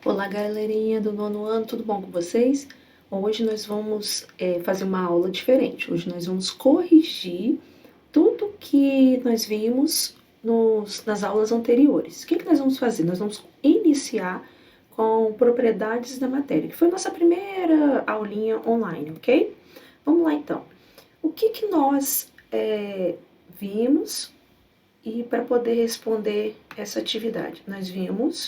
Olá, galerinha do nono ano, tudo bom com vocês? Hoje nós vamos fazer uma aula diferente. Hoje nós vamos corrigir tudo que nós vimos nas aulas anteriores. O que nós vamos fazer? Nós vamos iniciar com propriedades da matéria, que foi nossa primeira aulinha online, ok? Vamos lá então. O que nós vimos e para poder responder essa atividade? Nós vimos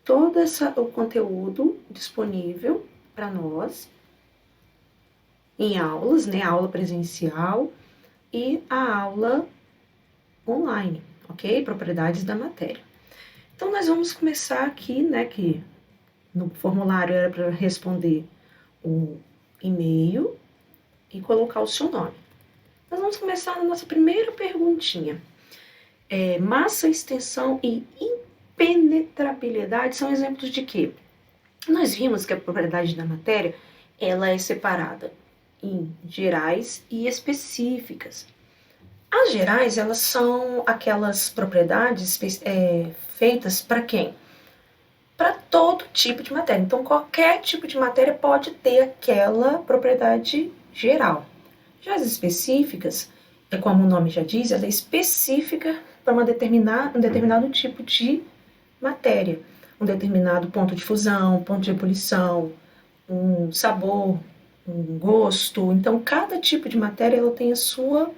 todo o conteúdo disponível para nós em aulas, né? A aula presencial e a aula online, ok? Propriedades da matéria. Então, nós vamos começar aqui, né? Que no formulário era para responder o e-mail e colocar o seu nome. Nós vamos começar na nossa primeira perguntinha. Massa, extensão e impenetrabilidade são exemplos de quê? Nós vimos que a propriedade da matéria ela é separada em gerais e específicas. As gerais, elas são aquelas propriedades feitas para quem? Para todo tipo de matéria. Então, qualquer tipo de matéria pode ter aquela propriedade geral. Já as específicas, como o nome já diz, ela é específica para um determinado tipo de matéria. Um determinado ponto de fusão, ponto de ebulição, um sabor, um gosto. Então, cada tipo de matéria ela tem o seu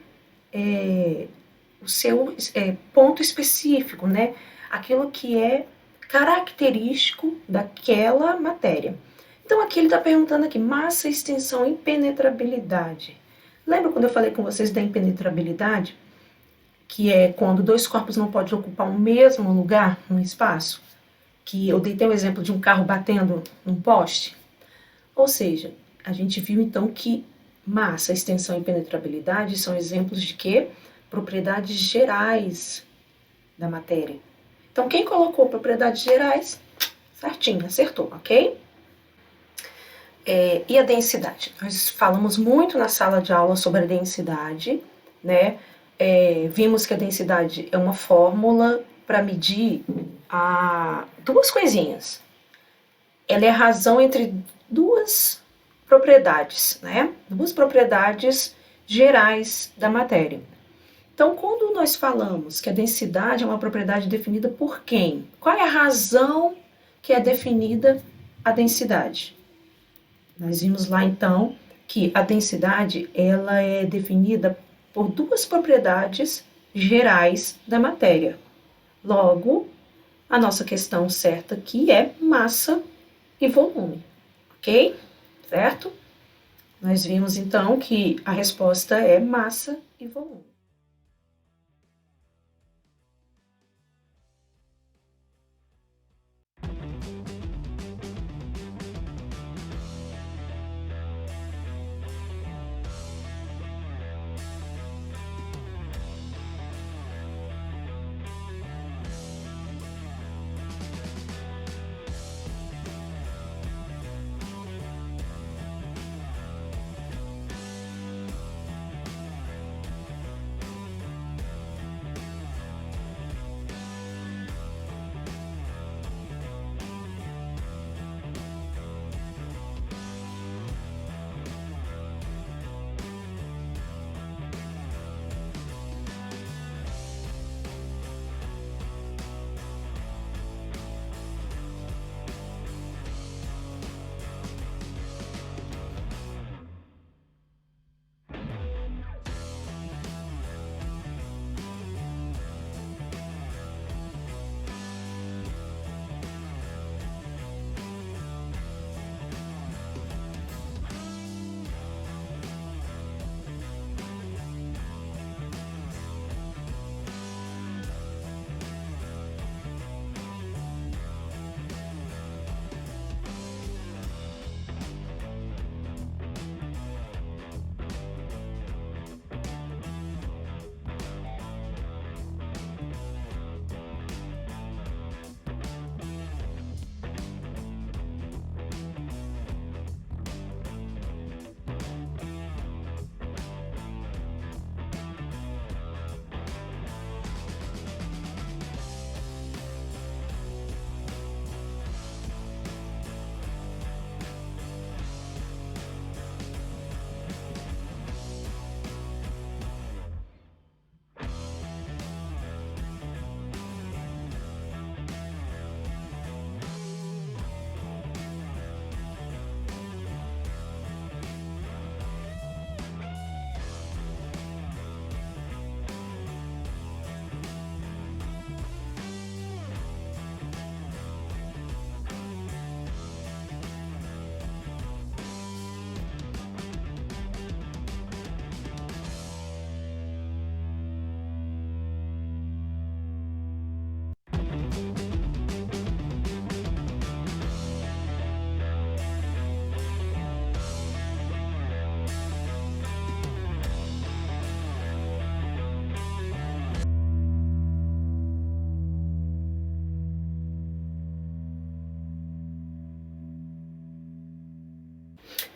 ponto específico, né? Aquilo que é característico daquela matéria. Então, aqui ele está perguntando aqui, massa, extensão, impenetrabilidade. Lembra quando eu falei com vocês da impenetrabilidade? Que é quando dois corpos não podem ocupar o mesmo lugar no espaço? Que eu dei um exemplo de um carro batendo num poste. Ou seja, a gente viu então que massa, extensão e impenetrabilidade são exemplos de quê? Propriedades gerais da matéria. Então, quem colocou propriedades gerais, certinho, acertou, ok? E a densidade? Nós falamos muito na sala de aula sobre a densidade, né? Vimos que a densidade é uma fórmula para medir duas coisinhas. Ela é a razão entre duas propriedades, né? Duas propriedades gerais da matéria. Então, quando nós falamos que a densidade é uma propriedade definida por quem? Qual é a razão que é definida a densidade? Nós vimos lá, então, que a densidade ela é definida por duas propriedades gerais da matéria. Logo, a nossa questão certa aqui é massa e volume, ok? Certo? Nós vimos, então, que a resposta é massa e volume.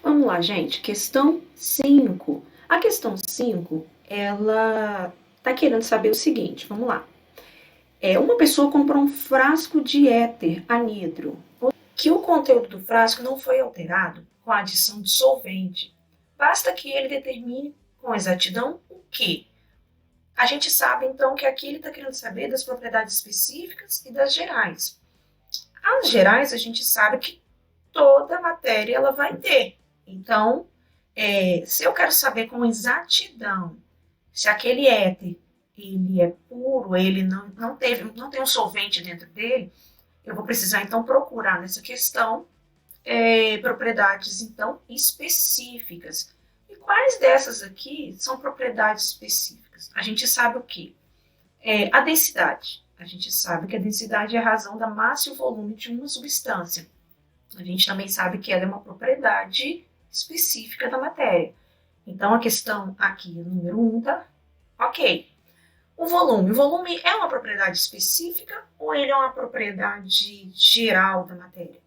Vamos lá, gente. Questão 5. A questão 5, ela está querendo saber o seguinte. Vamos lá. Uma pessoa comprou um frasco de éter anidro, que o conteúdo do frasco não foi alterado com a adição de solvente. Basta que ele determine com exatidão o quê? A gente sabe, então, que aqui ele está querendo saber das propriedades específicas e das gerais. As gerais, a gente sabe que toda matéria ela vai ter. Então, se eu quero saber com exatidão se aquele éter ele é puro, ele não tem um solvente dentro dele, eu vou precisar, então, procurar nessa questão propriedades, então, específicas. E quais dessas aqui são propriedades específicas? A gente sabe o quê? A densidade. A gente sabe que a densidade é a razão da massa e o volume de uma substância. A gente também sabe que ela é uma propriedade específica da matéria. Então, a questão aqui, número 1, tá? Ok. O volume. O volume é uma propriedade específica ou ele é uma propriedade geral da matéria?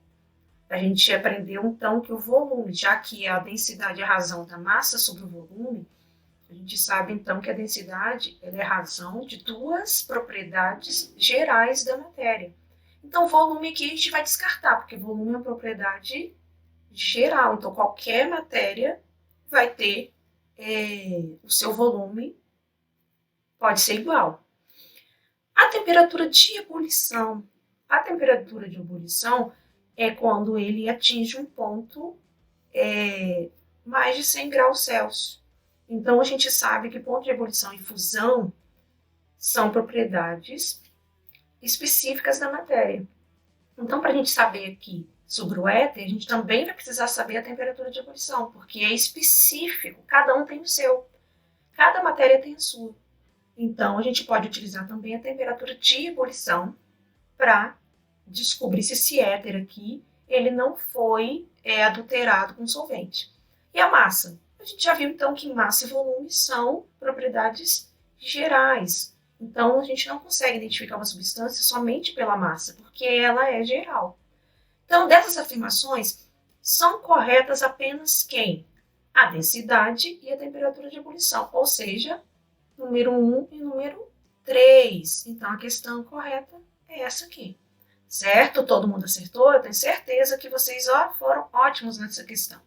A gente aprendeu, então, que o volume, já que a densidade é a razão da massa sobre o volume, a gente sabe, então, que a densidade ela é a razão de duas propriedades gerais da matéria. Então, volume aqui a gente vai descartar, porque volume é uma propriedade geral. Então, qualquer matéria vai ter o seu volume, pode ser igual. A temperatura de ebulição. A temperatura de ebulição é quando ele atinge um ponto mais de 100 graus Celsius. Então, a gente sabe que ponto de ebulição e fusão são propriedades específicas da matéria. Então, para a gente saber aqui sobre o éter, a gente também vai precisar saber a temperatura de ebulição, porque é específico, cada um tem o seu. Cada matéria tem a sua. Então, a gente pode utilizar também a temperatura de ebulição para descobrir se esse éter aqui ele não foi adulterado com solvente. E a massa? A gente já viu, então, que massa e volume são propriedades gerais. Então, a gente não consegue identificar uma substância somente pela massa, porque ela é geral. Então, dessas afirmações, são corretas apenas quem? A densidade e a temperatura de ebulição, ou seja, número 1 e número 3. Então, a questão correta é essa aqui. Certo? Todo mundo acertou? Eu tenho certeza que vocês foram ótimos nessa questão.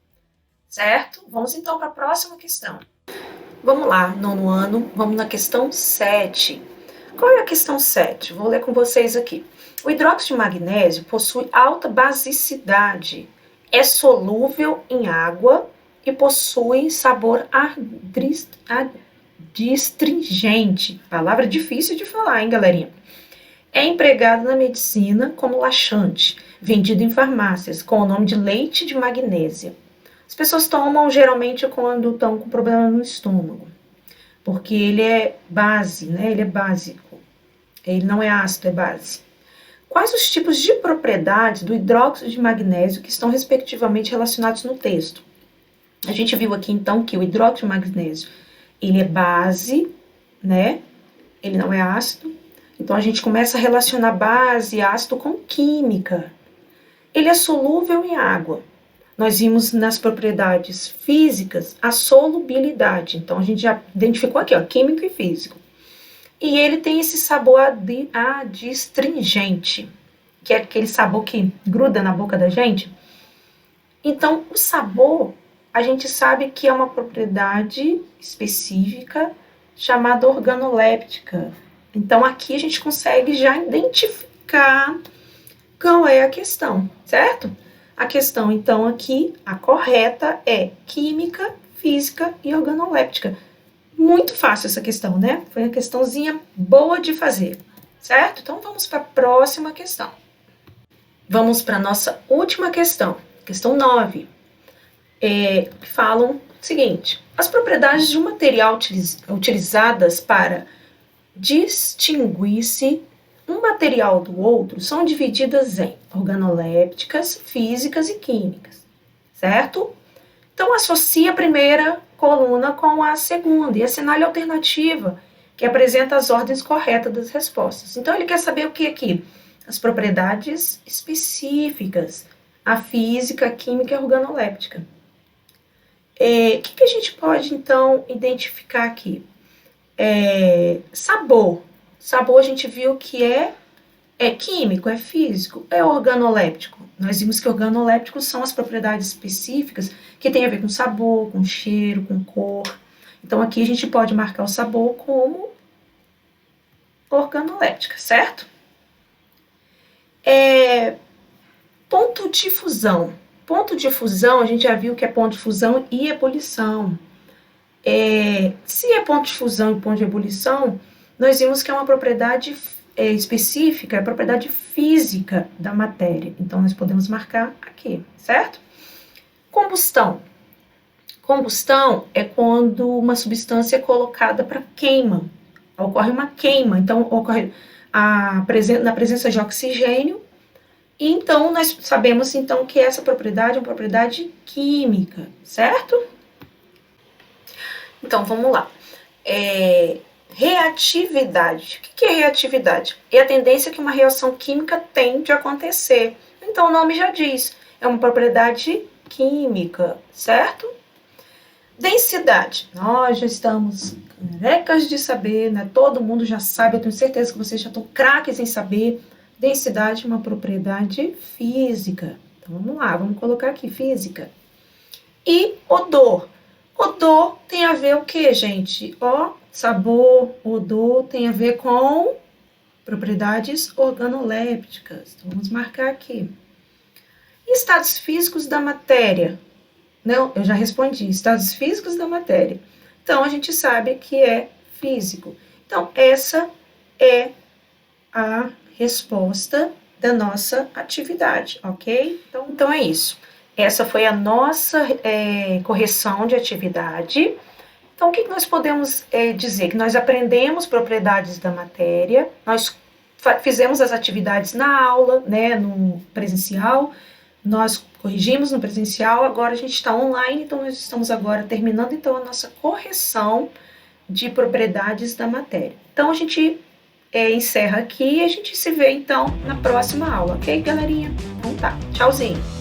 Certo? Vamos então para a próxima questão. Vamos lá, nono ano, vamos na questão 7. Qual é a questão 7? Vou ler com vocês aqui. O hidróxido de magnésio possui alta basicidade, é solúvel em água e possui sabor adstringente. Palavra difícil de falar, hein, galerinha? É empregado na medicina como laxante, vendido em farmácias com o nome de leite de magnésia. As pessoas tomam geralmente quando estão com problema no estômago, porque ele é base, né? Ele é básico. Ele não é ácido, é base. Quais os tipos de propriedades do hidróxido de magnésio que estão respectivamente relacionados no texto? A gente viu aqui então que o hidróxido de magnésio, ele é base, né? Ele não é ácido. Então a gente começa a relacionar base e ácido com química. Ele é solúvel em água. Nós vimos nas propriedades físicas a solubilidade. Então, a gente já identificou aqui, ó, químico e físico. E ele tem esse sabor adstringente, que é aquele sabor que gruda na boca da gente. Então, o sabor, a gente sabe que é uma propriedade específica chamada organoléptica. Então, aqui a gente consegue já identificar qual é a questão, certo? A questão, então, aqui, a correta é química, física e organoléptica. Muito fácil essa questão, né? Foi uma questãozinha boa de fazer, certo? Então, vamos para a próxima questão. Vamos para a nossa última questão, questão 9. Falam o seguinte: as propriedades de um material utilizadas para distinguir-se um material do outro são divididas em organolépticas, físicas e químicas, certo? Então, associa a primeira coluna com a segunda e assinale a alternativa, que apresenta as ordens corretas das respostas. Então, ele quer saber o que aqui? As propriedades específicas, a física, a química e a organoléptica. O que a gente pode, então, identificar aqui? Sabor. Sabor a gente viu que é químico, é físico, é organoléptico. Nós vimos que organolépticos são as propriedades específicas que têm a ver com sabor, com cheiro, com cor. Então, aqui a gente pode marcar o sabor como organoléptica, certo? Ponto de fusão. Ponto de fusão, a gente já viu que é ponto de fusão e ebulição. Se é ponto de fusão e ponto de ebulição, nós vimos que é uma propriedade específica, é a propriedade física da matéria. Então, nós podemos marcar aqui, certo? Combustão. Combustão é quando uma substância é colocada para queima. Ocorre uma queima, então ocorre na presença de oxigênio. E então, nós sabemos então que essa propriedade é uma propriedade química, certo? Então, vamos lá. Reatividade. O que é reatividade? É a tendência que uma reação química tem de acontecer. Então, o nome já diz, é uma propriedade química, certo? Densidade. Nós já estamos carecas de saber, né? Todo mundo já sabe, eu tenho certeza que vocês já estão craques em saber. Densidade é uma propriedade física. Então, vamos lá, vamos colocar aqui física. E odor. Odor tem a ver o que, gente? Sabor, odor tem a ver com propriedades organolépticas. Então, vamos marcar aqui. Estados físicos da matéria. Não, eu já respondi. Estados físicos da matéria. Então, a gente sabe que é físico. Então, essa é a resposta da nossa atividade, ok? Então é isso. Essa foi a nossa correção de atividade. Então, o que nós podemos dizer? Que nós aprendemos propriedades da matéria, nós fizemos as atividades na aula, né, no presencial, nós corrigimos no presencial, agora a gente está online, então nós estamos agora terminando então a nossa correção de propriedades da matéria. Então, a gente encerra aqui e a gente se vê então na próxima aula, ok, galerinha? Então tá, tchauzinho!